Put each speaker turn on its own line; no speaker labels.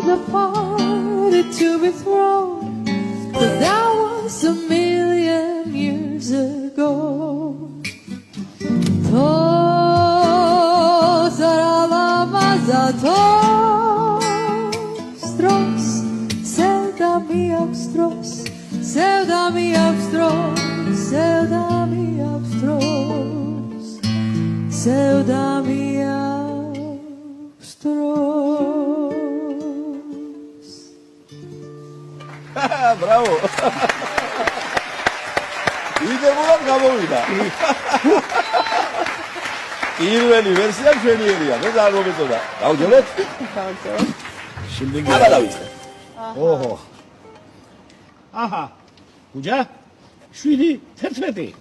the party to be thrown, but that was a million years ago. Sevda mi abstros, sevda mi abstros, sevda mi abstros.
Bravo. იდემულად გამოვიდა. პირველი ვერსია ჩვენიერია, მე ძალიან მომეწონა. გავჯერეთ?
გავჯეროთ.
შემდეგ აბა დავიწყე. ოჰო.
აჰა. გუჯა? 7:11.